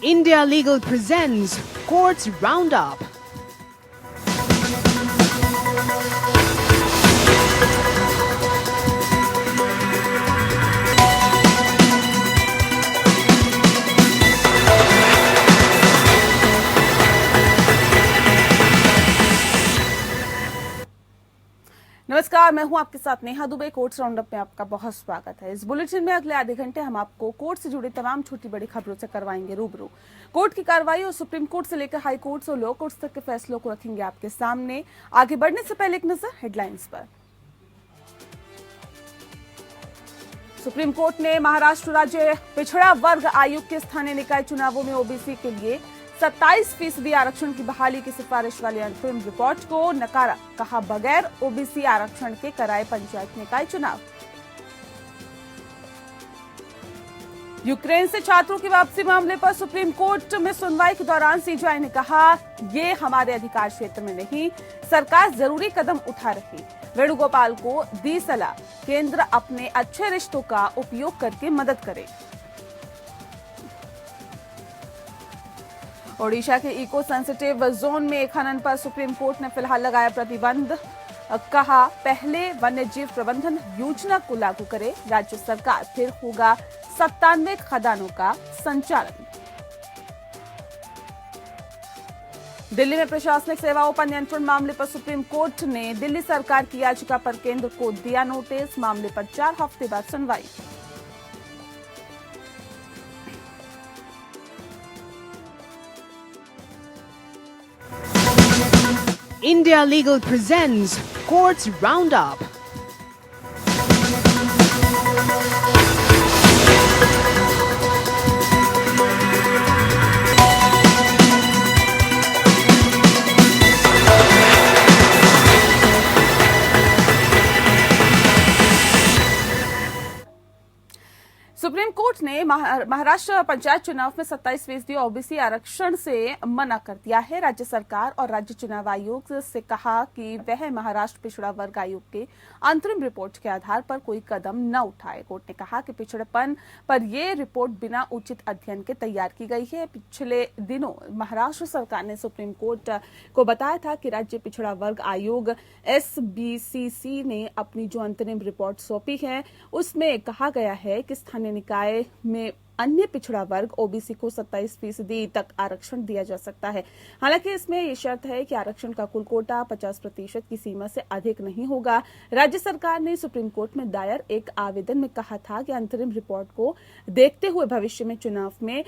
India Legal presents Courts Roundup. नमस्कार, मैं हूं आपके साथ नेहा दुबे। कोर्ट्स राउंडअप में आपका बहुत स्वागत है। इस बुलेटिन में अगले आधे घंटे हम आपको कोर्ट से जुड़ी तमाम छोटी बड़ी खबरों से करवाएंगे रूबरू। कोर्ट की कार्रवाई और सुप्रीम कोर्ट से लेकर हाई कोर्ट्स और लो कोर्ट्स तक के फैसलों को रखेंगे आपके सामने। आगे बढ़ने से पहले एक नजर हेडलाइंस पर। सुप्रीम कोर्ट ने महाराष्ट्र राज्य पिछड़ा वर्ग आयोग के स्थानीय निकाय चुनावों में ओबीसी के लिए 27% आरक्षण की बहाली की सिफारिश वाली अंतरिम रिपोर्ट को नकारा। कहा, बगैर ओबीसी आरक्षण के कराए पंचायत निकाय चुनाव। यूक्रेन से छात्रों की वापसी मामले पर सुप्रीम कोर्ट में सुनवाई के दौरान सीजेआई ने कहा, ये हमारे अधिकार क्षेत्र में नहीं, सरकार जरूरी कदम उठा रही। वेणुगोपाल को दी सलाह, केंद्र अपने अच्छे रिश्तों का उपयोग करके मदद करे। ओडिशा के इको सेंसिटिव जोन में खनन पर सुप्रीम कोर्ट ने फिलहाल लगाया प्रतिबंध। कहा, पहले वन्यजीव प्रबंधन योजना को लागू करे राज्य सरकार, फिर होगा 97 खदानों का संचालन। दिल्ली में प्रशासनिक सेवाओं पर नियंत्रण मामले पर सुप्रीम कोर्ट ने दिल्ली सरकार की याचिका पर केंद्र को दिया नोटिस। मामले पर 4 हफ्ते बाद सुनवाई। India Legal presents Courts Roundup. Supreme court ने महाराष्ट्र पंचायत चुनाव में 27% ओबीसी आरक्षण से मना कर दिया है। राज्य सरकार और राज्य चुनाव आयोग से कहा कि वह महाराष्ट्र पिछड़ा वर्ग आयोग के अंतरिम रिपोर्ट के आधार पर कोई कदम न उठाए। कोर्ट ने कहा कि पिछड़ेपन पर यह रिपोर्ट बिना उचित अध्ययन के तैयार की गई है। पिछले दिनों महाराष्ट्र सरकार ने सुप्रीम कोर्ट को बताया था कि राज्य पिछड़ा वर्ग आयोग SBCC ने अपनी जो अंतरिम रिपोर्ट सौंपी है उसमें कहा गया है कि स्थानीय निकाय में अन्य पिछड़ा वर्ग ओबीसी को 27% तक आरक्षण दिया जा सकता है। हालांकि इसमें यह शर्त है कि आरक्षण का कुल कोटा 50% की सीमा से अधिक नहीं होगा। राज्य सरकार ने सुप्रीम कोर्ट में दायर एक आवेदन में कहा था कि अंतरिम रिपोर्ट को देखते हुए भविष्य में चुनाव में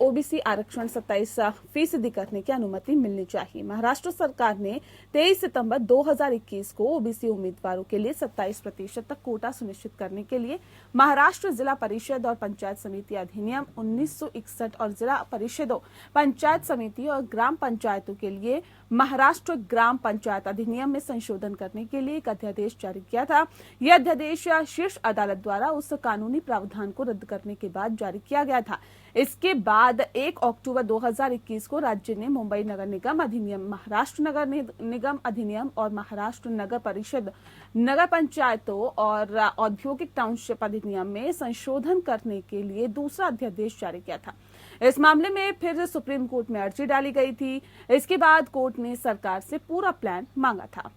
ओबीसी आरक्षण 27% करने की अनुमति मिलनी चाहिए। महाराष्ट्र सरकार ने 23 सितंबर 2021 को ओबीसी उम्मीदवारों के लिए 27% तक कोटा सुनिश्चित करने के लिए महाराष्ट्र जिला परिषद और पंचायत समिति अधिनियम 1961 और जिला परिषदों, पंचायत समिति और ग्राम पंचायतों के लिए महाराष्ट्र ग्राम पंचायत अधिनियम में संशोधन करने के लिए एक अध्यादेश जारी किया था। यह अध्यादेश शीर्ष अदालत द्वारा उस कानूनी प्रावधान को रद्द करने के बाद जारी किया गया था। इसके बाद 1 अक्टूबर 2021 को राज्य ने मुंबई नगर निगम अधिनियम, महाराष्ट्र नगर निगम अधिनियम और महाराष्ट्र नगर परिषद, नगर पंचायतों और औद्योगिक टाउनशिप अधिनियम में संशोधन करने के लिए दूसरा अध्यादेश जारी किया था। इस मामले में फिर सुप्रीम कोर्ट में अर्जी डाली गई थी। इसके बाद कोर्ट ने सरकार से पूरा प्लान मांगा था।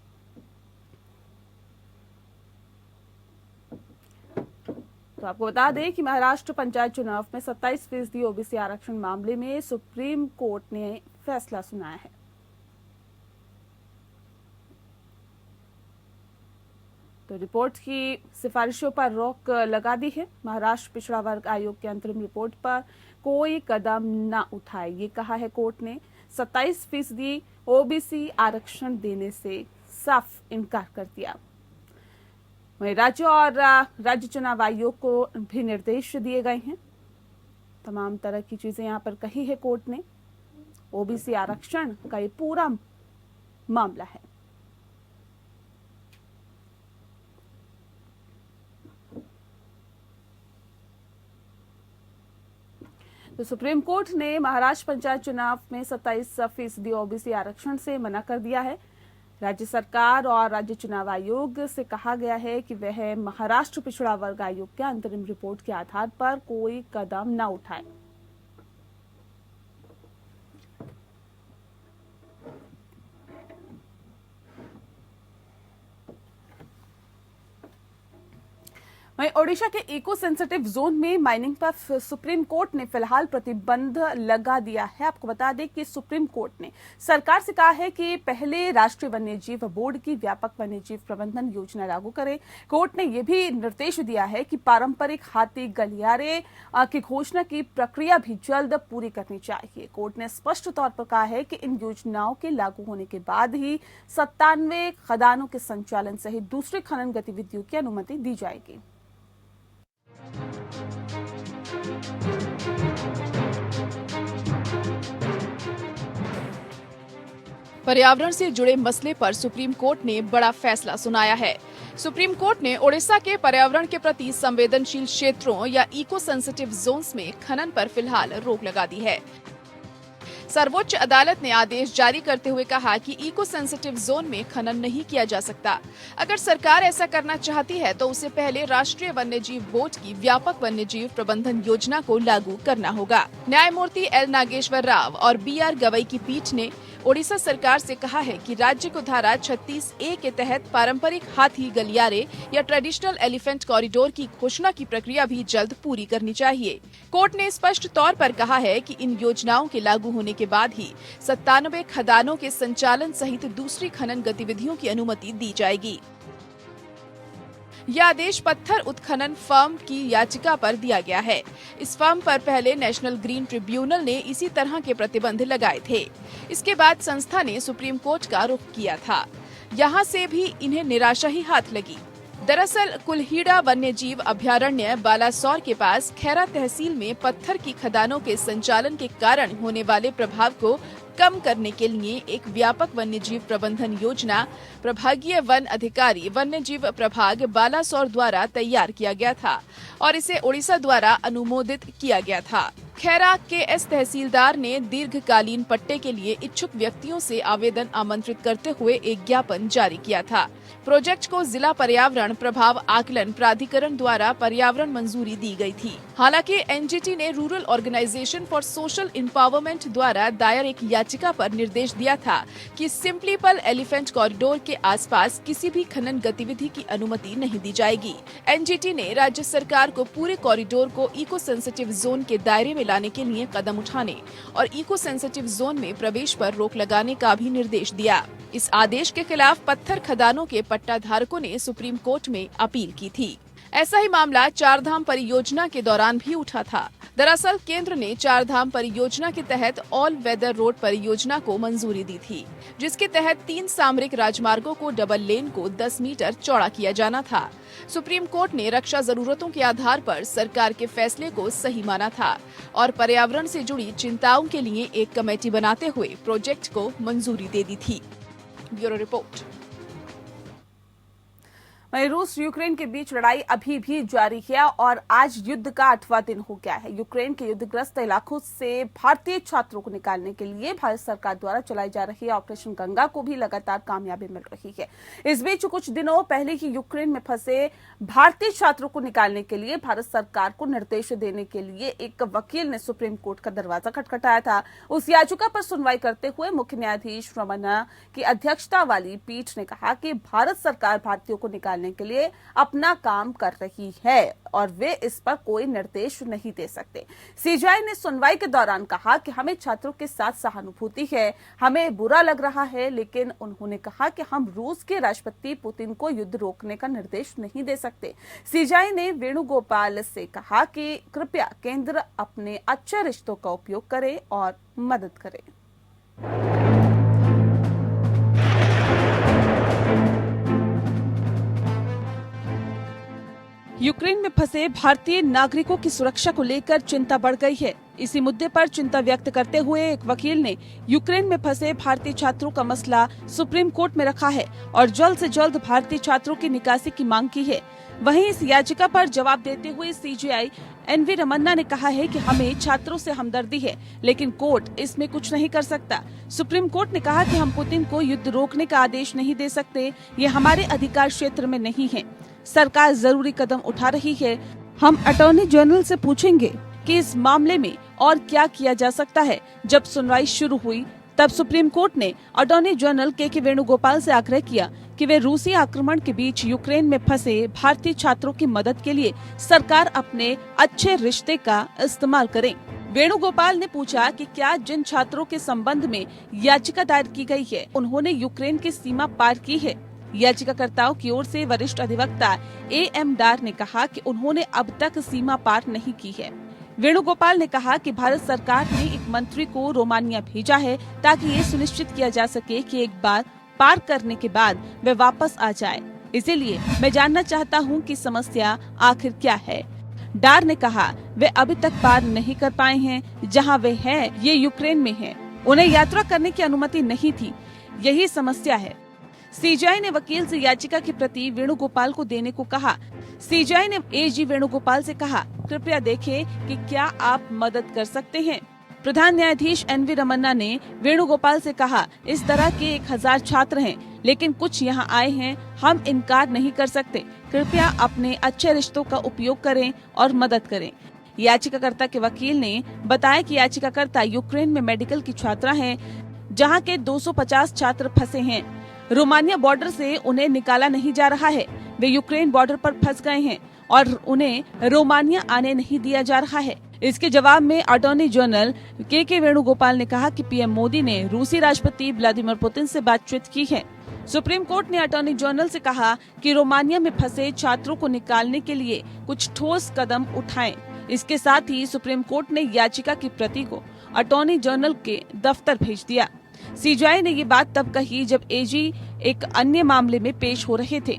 तो आपको बता दें कि महाराष्ट्र पंचायत चुनाव में 27% ओबीसी आरक्षण मामले में सुप्रीम कोर्ट ने फैसला सुनाया है। तो रिपोर्ट की सिफारिशों पर रोक लगा दी है। महाराष्ट्र पिछड़ा वर्ग आयोग के अंतरिम रिपोर्ट पर कोई कदम न उठाए, ये कहा है कोर्ट ने। 27% ओबीसी आरक्षण देने से साफ इनकार कर दिया। वहीं राज्य और राज्य चुनाव आयोग को भी निर्देश दिए गए हैं। तमाम तरह की चीजें यहां पर कही है कोर्ट ने। ओबीसी आरक्षण का ये पूरा मामला है। तो सुप्रीम कोर्ट ने महाराष्ट्र पंचायत चुनाव में 27% ओबीसी आरक्षण से मना कर दिया है। राज्य सरकार और राज्य चुनाव आयोग से कहा गया है कि वह महाराष्ट्र पिछड़ा वर्ग आयोग के अंतरिम रिपोर्ट के आधार पर कोई कदम न उठाए। वहीं ओडिशा के इको सेंसिटिव जोन में माइनिंग पर सुप्रीम कोर्ट ने फिलहाल प्रतिबंध लगा दिया है। आपको बता दें कि सुप्रीम कोर्ट ने सरकार से कहा है कि पहले राष्ट्रीय वन्यजीव बोर्ड की व्यापक वन्यजीव प्रबंधन योजना लागू करे। कोर्ट ने यह भी निर्देश दिया है कि पारंपरिक हाथी गलियारे की घोषणा की प्रक्रिया भी जल्द पूरी करनी चाहिए। कोर्ट ने स्पष्ट तौर पर कहा है कि इन योजनाओं के लागू होने के बाद ही 97 खदानों के संचालन सहित दूसरी खनन गतिविधियों की अनुमति दी जाएगी। पर्यावरण से जुड़े मसले पर सुप्रीम कोर्ट ने बड़ा फैसला सुनाया है। सुप्रीम कोर्ट ने ओडिशा के पर्यावरण के प्रति संवेदनशील क्षेत्रों या इको सेंसिटिव जोन्स में खनन पर फिलहाल रोक लगा दी है। सर्वोच्च अदालत ने आदेश जारी करते हुए कहा कि इको सेंसिटिव जोन में खनन नहीं किया जा सकता। अगर सरकार ऐसा करना चाहती है तो उसे पहले राष्ट्रीय वन्यजीव बोर्ड की व्यापक वन्यजीव प्रबंधन योजना को लागू करना होगा। न्यायमूर्ति एल नागेश्वर राव और BR गवई की पीठ ने ओडिशा सरकार से कहा है कि राज्य को धारा 36A के तहत पारंपरिक हाथी गलियारे या ट्रेडिशनल एलिफेंट कॉरिडोर की घोषणा की प्रक्रिया भी जल्द पूरी करनी चाहिए। कोर्ट ने स्पष्ट तौर पर कहा है कि इन योजनाओं के लागू होने के बाद ही 97 खदानों के संचालन सहित दूसरी खनन गतिविधियों की अनुमति दी जाएगी। यह आदेश पत्थर उत्खनन फर्म की याचिका पर दिया गया है। इस फर्म पर पहले नेशनल ग्रीन ट्रिब्यूनल ने इसी तरह के प्रतिबंध लगाए थे। इसके बाद संस्था ने सुप्रीम कोर्ट का रुख किया था। यहाँ से भी इन्हें निराशा ही हाथ लगी। दरअसल कुल्हीड़ा वन्यजीव अभयारण्य बालासोर के पास खैरा तहसील में पत्थर की खदानों के संचालन के कारण होने वाले प्रभाव को कम करने के लिए एक व्यापक वन्यजीव प्रबंधन योजना प्रभागीय वन अधिकारी वन्यजीव प्रभाग बालासोर द्वारा तैयार किया गया था और इसे ओडिशा द्वारा अनुमोदित किया गया था। खैरा के तहसीलदार ने दीर्घकालीन पट्टे के लिए इच्छुक व्यक्तियों से आवेदन आमंत्रित करते हुए एक ज्ञापन जारी किया था। प्रोजेक्ट को जिला पर्यावरण प्रभाव आकलन प्राधिकरण द्वारा पर्यावरण मंजूरी दी गई थी। हालांकि NGT ने rural organisation for social empowerment द्वारा दायर एक याचिका पर निर्देश दिया था कि सिम्प्लीपल एलिफेंट कॉरिडोर के आसपास किसी भी खनन गतिविधि की अनुमति नहीं दी जाएगी। NGT ने राज्य सरकार को पूरे कॉरिडोर को इको सेंसिटिव जोन के दायरे में लाने के लिए कदम उठाने और इको सेंसिटिव जोन में प्रवेश पर रोक लगाने का भी निर्देश दिया। इस आदेश के खिलाफ पत्थर खदानों के पट्टा धारकों ने सुप्रीम कोर्ट में अपील की थी। ऐसा ही मामला चारधाम परियोजना के दौरान भी उठा था। दरअसल केंद्र ने चारधाम परियोजना के तहत ऑल वेदर रोड परियोजना को मंजूरी दी थी, जिसके तहत 3 सामरिक राजमार्गों को डबल लेन को 10 मीटर चौड़ा किया जाना था। सुप्रीम कोर्ट ने रक्षा जरूरतों के आधार पर सरकार के फैसले को सही माना था और पर्यावरण से जुड़ी चिंताओं के लिए एक कमेटी बनाते हुए प्रोजेक्ट को मंजूरी दे दी थी। Bureau report. वहीं रूस यूक्रेन के बीच लड़ाई अभी भी जारी है और आज युद्ध का 8वां दिन हो गया है। यूक्रेन के युद्धग्रस्त इलाकों से भारतीय छात्रों को निकालने के लिए भारत सरकार द्वारा चलाई जा रही ऑपरेशन गंगा को भी लगातार कामयाबी मिल रही है। इस बीच कुछ दिनों पहले ही यूक्रेन में फंसे भारतीय छात्रों को निकालने के लिए भारत सरकार को निर्देश देने के लिए एक वकील ने सुप्रीम कोर्ट का दरवाजा खटखटाया था। उस याचिका पर सुनवाई करते हुए मुख्य न्यायाधीश रमन्ना की अध्यक्षता वाली पीठ ने कहा कि भारत सरकार भारतीयों को निकालने के लिए अपना काम कर रही है और वे इस पर कोई निर्देश नहीं दे सकते। सीजेआई ने सुनवाई के दौरान कहा कि हमें छात्रों के साथ सहानुभूति है, हमें बुरा लग रहा है, लेकिन उन्होंने कहा कि हम रूस के राष्ट्रपति पुतिन को युद्ध रोकने का निर्देश नहीं दे सकते। सीजेआई ने वेणुगोपाल से कहा कि कृपया केंद्र अपने अच्छे रिश्तों का उपयोग करे और मदद करे। यूक्रेन में फंसे भारतीय नागरिकों की सुरक्षा को लेकर चिंता बढ़ गई है। इसी मुद्दे पर चिंता व्यक्त करते हुए एक वकील ने यूक्रेन में फंसे भारतीय छात्रों का मसला सुप्रीम कोर्ट में रखा है और जल्द से जल्द भारतीय छात्रों की निकासी की मांग की है। वहीं इस याचिका पर जवाब देते हुए सीजेआई NV रमन्ना ने कहा है कि हमें छात्रों से हमदर्दी है, लेकिन कोर्ट इसमें कुछ नहीं कर सकता। सुप्रीम कोर्ट ने कहा कि हम पुतिन को युद्ध रोकने का आदेश नहीं दे सकते, ये हमारे अधिकार क्षेत्र में नहीं है। सरकार जरूरी कदम उठा रही है। हम अटॉर्नी जनरल से पूछेंगे कि इस मामले में और क्या किया जा सकता है। जब सुनवाई शुरू हुई तब सुप्रीम कोर्ट ने अटॉर्नी जनरल के वेणुगोपाल से आग्रह किया कि वे रूसी आक्रमण के बीच यूक्रेन में फंसे भारतीय छात्रों की मदद के लिए सरकार अपने अच्छे रिश्ते का इस्तेमाल करे। वेणुगोपाल ने पूछा कि क्या जिन छात्रों के संबंध में याचिका दायर की गई है उन्होंने यूक्रेन की सीमा पार की है। याचिकाकर्ताओं की ओर से वरिष्ठ अधिवक्ता AM डार ने कहा कि उन्होंने अब तक सीमा पार नहीं की है। वेणुगोपाल ने कहा कि भारत सरकार ने एक मंत्री को रोमानिया भेजा है ताकि ये सुनिश्चित किया जा सके कि एक बार पार करने के बाद वे वापस आ जाए। इसीलिए मैं जानना चाहता हूं कि समस्या आखिर क्या है। डार ने कहा वे अभी तक पार नहीं कर पाए हैं। जहां वे हैं ये यूक्रेन में है। उन्हें यात्रा करने की अनुमति नहीं थी, यही समस्या है। सीजीआई ने वकील से याचिका की प्रति वेणुगोपाल को देने को कहा। सीजीआई ने AG वेणुगोपाल से कहा, कृपया देखें कि क्या आप मदद कर सकते हैं। प्रधान न्यायाधीश NV रमन्ना ने वेणुगोपाल से कहा, इस तरह के 1000 छात्र हैं, लेकिन कुछ यहां आए हैं, हम इनकार नहीं कर सकते। कृपया अपने अच्छे रिश्तों का उपयोग करें और मदद करें। याचिकाकर्ता के वकील ने बताया कि याचिकाकर्ता यूक्रेन में मेडिकल की छात्रा हैं, जहां के 250 छात्र फंसे हैं। रोमानिया बॉर्डर से उन्हें निकाला नहीं जा रहा है। वे यूक्रेन बॉर्डर पर फंस गए हैं और उन्हें रोमानिया आने नहीं दिया जा रहा है। इसके जवाब में अटॉर्नी जनरल के वेणुगोपाल ने कहा कि PM मोदी ने रूसी राष्ट्रपति व्लादिमीर पुतिन से बातचीत की है। सुप्रीम कोर्ट ने अटॉर्नी जनरल से कहा कि रोमानिया में फंसे छात्रों को निकालने के लिए कुछ ठोस कदम उठाएं। इसके साथ ही सुप्रीम कोर्ट ने याचिका की प्रति को अटॉर्नी जनरल के दफ्तर भेज दिया। सीजीआई ने ये बात तब कही जब AG एक अन्य मामले में पेश हो रहे थे।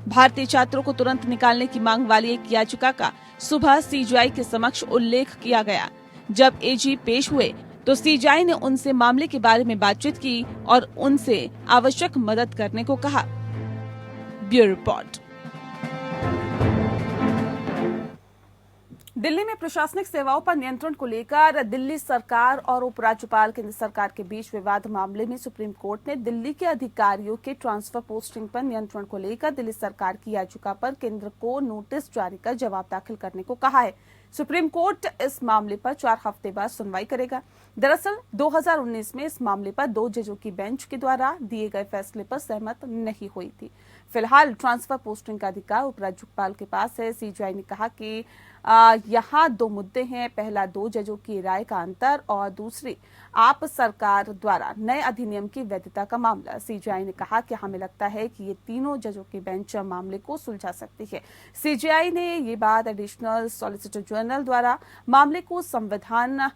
भारतीय छात्रों को तुरंत निकालने की मांग वाली एक याचिका का सुबह सीजीआई के समक्ष उल्लेख किया गया। जब AG पेश हुए तो सीजीआई ने उनसे मामले के बारे में बातचीत की और उनसे आवश्यक मदद करने को कहा। Bureau report. दिल्ली में प्रशासनिक सेवाओं पर नियंत्रण को लेकर दिल्ली सरकार और उपराज्यपाल केंद्र सरकार के बीच विवाद मामले में सुप्रीम कोर्ट ने दिल्ली के अधिकारियों के ट्रांसफर पोस्टिंग पर नियंत्रण को लेकर दिल्ली सरकार की याचिका पर केंद्र को नोटिस जारी कर जवाब दाखिल करने को कहा है। सुप्रीम कोर्ट इस मामले पर 4 हफ्ते बाद सुनवाई करेगा। दरअसल 2019 में इस मामले पर 2 जजों की बेंच के द्वारा दिए गए फैसले पर सहमत नहीं हुई थी। फिलहाल ट्रांसफर पोस्टिंग का अधिकार उपराज्यपाल के पास है। सीजीआई ने कहा कि यहाँ 2 मुद्दे हैं। पहला 2 जजों की राय का अंतर और दूसरी आप सरकार द्वारा नए अधिनियम की वैधता का मामला। सीजीआई ने कहा कि हमें लगता है कि ये तीनों जजों की बेंच मामले को सुलझा सकती है। सीजीआई ने ये बात एडिशनल सॉलिसिटर जनरल द्वारा मामले को संविधान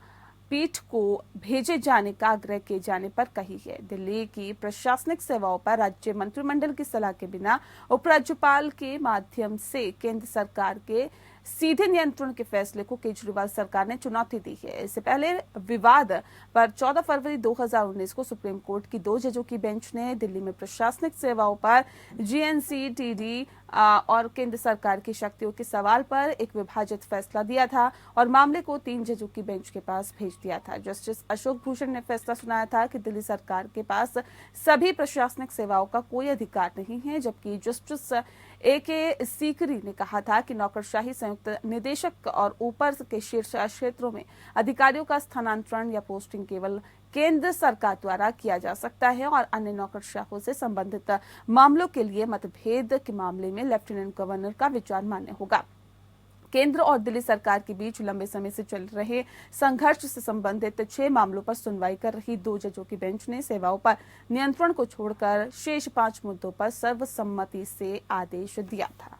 पीठ को भेजे जाने का आग्रह किए जाने पर कही है। दिल्ली की प्रशासनिक सेवाओं पर राज्य मंत्रिमंडल की सलाह के बिना उपराज्यपाल के माध्यम से केंद्र सरकार के सीधे नियंत्रण के फैसले को केजरीवाल सरकार ने चुनौती दी है। इससे पहले विवाद पर 14 फरवरी 2019 को सुप्रीम कोर्ट की 2 जजों की बेंच ने दिल्ली में प्रशासनिक सेवाओं पर GNC-TD और केंद्र सरकार की शक्तियों के सवाल पर एक विभाजित फैसला दिया था और मामले को 3 जजों की बेंच के पास भेज दिया था। जस्टिस अशोक भूषण ने फैसला सुनाया था कि दिल्ली सरकार के पास सभी प्रशासनिक सेवाओं का कोई अधिकार नहीं है, जबकि जस्टिस AK सीकरी ने कहा था कि नौकरशाही संयुक्त निदेशक और ऊपर के शीर्ष क्षेत्रों में अधिकारियों का स्थानांतरण या पोस्टिंग केवल केंद्र सरकार द्वारा किया जा सकता है और अन्य नौकरशाहों से संबंधित मामलों के लिए मतभेद के मामले में लेफ्टिनेंट गवर्नर का विचार मान्य होगा। केंद्र और दिल्ली सरकार के बीच लंबे समय से चल रहे संघर्ष से संबंधित 6 मामलों पर सुनवाई कर रही 2 जजों की बेंच ने सेवाओं पर नियंत्रण को छोड़कर शेष 5 मुद्दों पर सर्वसम्मति से आदेश दिया था।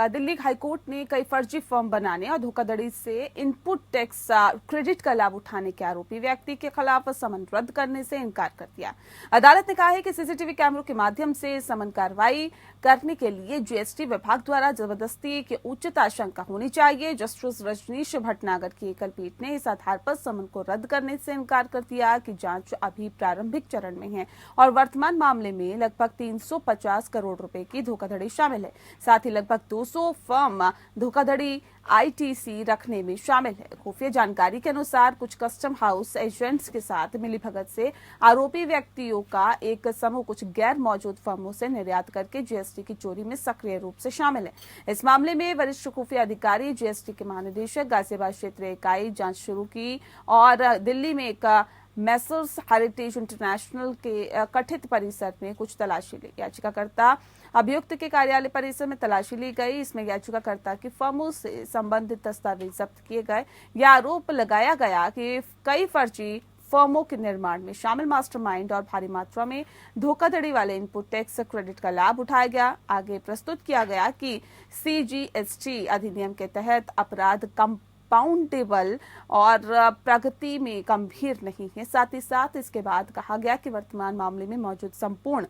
दिल्ली हाईकोर्ट ने कई फर्जी फॉर्म बनाने और धोखाधड़ी से इनपुट टैक्स क्रेडिट का लाभ उठाने के आरोपी व्यक्ति के खिलाफ समन रद्द करने से इनकार कर दिया। अदालत ने कहा है कि सीसीटीवी कैमरों के माध्यम से समन कार्रवाई करने के लिए जीएसटी विभाग द्वारा जबरदस्ती की उचित आशंका होनी चाहिए। जस्टिस रजनीश भटनागर की एकल पीठ ने इस आधार पर समन को रद्द करने से इनकार कर दिया कि जांच अभी प्रारंभिक चरण में है और वर्तमान मामले में लगभग 350 करोड़ रुपए की धोखाधड़ी शामिल है। साथ ही लगभग 2 200 फर्म धोखाधड़ी आईटीसी रखने में शामिल है। खुफिया जानकारी के अनुसार कुछ कस्टम हाउस एजेंट्स के साथ मिलीभगत से आरोपी व्यक्तियों का एक समूह कुछ गैर मौजूद फर्मों से निर्यात करके जीएसटी की चोरी में सक्रिय रूप से शामिल है। इस मामले में वरिष्ठ खुफिया अधिकारी जीएसटी के महानिदेशक गाजियाबाद क्षेत्रीय इकाई जांच शुरू की और दिल्ली में एक मैसर्स हेरिटेज इंटरनेशनल के कथित परिसर में कुछ तलाशी ली। याचिकाकर्ता अभियुक्त के कार्यालय परिसर में तलाशी ली गई। इसमें याचिकाकर्ता की फर्मों से संबंधित दस्तावेज जब्त किए गए। यह आरोप लगाया गया कि कई फर्जी फर्मों के निर्माण में शामिल मास्टरमाइंड और भारी मात्रा में धोखाधड़ी वाले इनपुट टैक्स क्रेडिट का लाभ उठाया गया। आगे प्रस्तुत किया गया कि सीजीएसटी अधिनियम के तहत अपराध कंपाउंडेबल और प्रगति में गंभीर नहीं है। साथ ही साथ इसके बाद कहा गया कि वर्तमान मामले में मौजूद संपूर्ण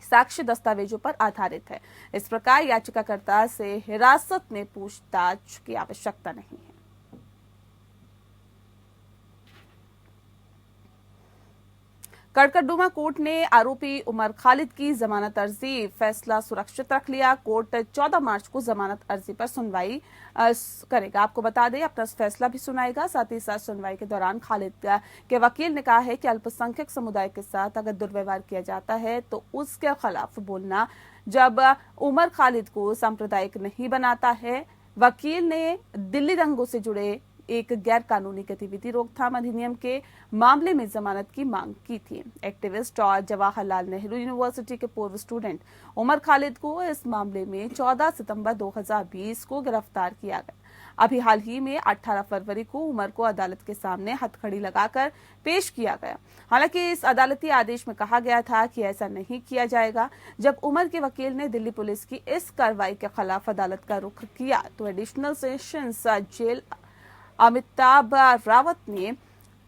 साक्ष्य दस्तावेजों पर आधारित है। इस प्रकार याचिकाकर्ता से हिरासत में पूछताछ की आवश्यकता नहीं है। कड़कड़डूमा कोर्ट ने आरोपी उमर खालिद की जमानत अर्जी फैसला सुरक्षित रख लिया। कोर्ट 14 मार्च को जमानत अर्जी पर सुनवाई करेगा। आपको बता दें अपना फैसला भी सुनाएगा। साथ ही साथ सुनवाई के दौरान खालिद के वकील ने कहा है कि अल्पसंख्यक समुदाय के साथ अगर दुर्व्यवहार किया जाता है तो उसके खिलाफ बोलना जब उमर खालिद को सांप्रदायिक नहीं बनाता है। वकील ने दिल्ली दंगों से जुड़े एक गैर कानूनी गतिविधि रोकथाम अधिनियम के मामले में जमानत की मांग की थी। एक्टिविस्ट और जवाहरलाल नेहरू यूनिवर्सिटी के पूर्व स्टूडेंट उमर खालिद को इस मामले में 14 सितंबर 2020 को गिरफ्तार किया गया। अभी हाल ही में 18 फरवरी को उमर को अदालत के सामने हथकड़ी लगाकर पेश किया गया। हालांकि इस अदालती आदेश में कहा गया था कि ऐसा नहीं किया जाएगा। जब उमर के वकील ने दिल्ली पुलिस की इस कार्रवाई के खिलाफ अदालत का रुख किया तो additional sessions jail Amitabh Rawat ने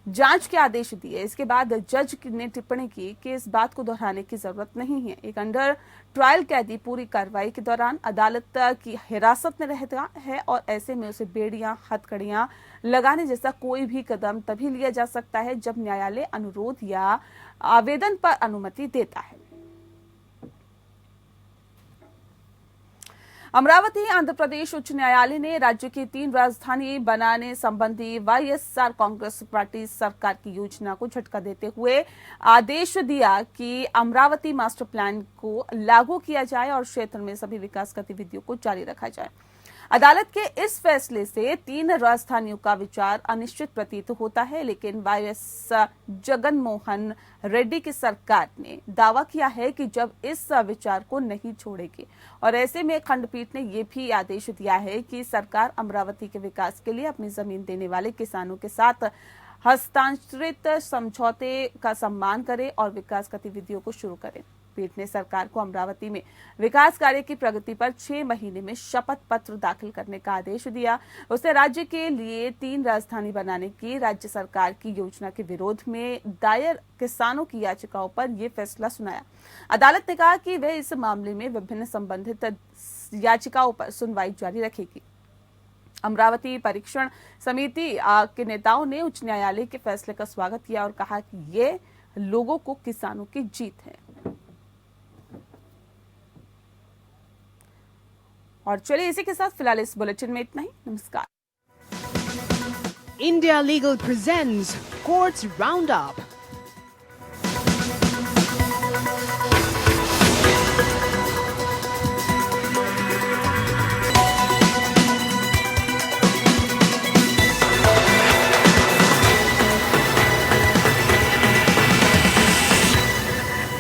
जांच के आदेश दिए। इसके बाद जज ने टिप्पणी की कि इस बात को दोहराने की जरूरत नहीं है। एक अंडर ट्रायल कैदी पूरी कार्रवाई के दौरान अदालत की हिरासत में रहता है और ऐसे में उसे बेड़ियां हथकड़ियां लगाने जैसा कोई भी कदम तभी लिया जा सकता है जब न्यायालय अनुरोध या आवेदन पर अनुमति देता है। अमरावती आंध्र प्रदेश उच्च न्यायालय ने राज्य की 3 राजधानी बनाने संबंधी वाईएसआर कांग्रेस पार्टी सरकार की योजना को झटका देते हुए आदेश दिया कि अमरावती मास्टर प्लान को लागू किया जाए और क्षेत्र में सभी विकास गतिविधियों को जारी रखा जाए। अदालत के इस फैसले से 3 राजधानियों का विचार अनिश्चित प्रतीत होता है, लेकिन वाईएस जगनमोहन रेड्डी की सरकार ने दावा किया है कि जब इस विचार को नहीं छोड़ेगी और ऐसे में खंडपीठ ने यह भी आदेश दिया है कि सरकार अमरावती के विकास के लिए अपनी जमीन देने वाले किसानों के साथ हस्तांतरित समझौते का सम्मान करे और विकास गतिविधियों को शुरू करे। पीठ ने सरकार को अमरावती में विकास कार्य की प्रगति पर 6 महीने में शपथ पत्र दाखिल करने का आदेश दिया। उसने राज्य के लिए 3 राजधानी बनाने की राज्य सरकार की योजना के विरोध में दायर किसानों की याचिकाओं पर यह फैसला सुनाया। अदालत ने कहा कि वह इस मामले में विभिन्न संबंधित याचिकाओं पर सुनवाई जारी रखेगी। अमरावती परीक्षण समिति के नेताओं ने उच्च न्यायालय के फैसले का स्वागत किया और कहा कि ये लोगों को किसानों की जीत है। और चलिए इसी के साथ फिलहाल इस बुलेटिन में इतना ही। नमस्कार। India Legal presents Courts Roundup.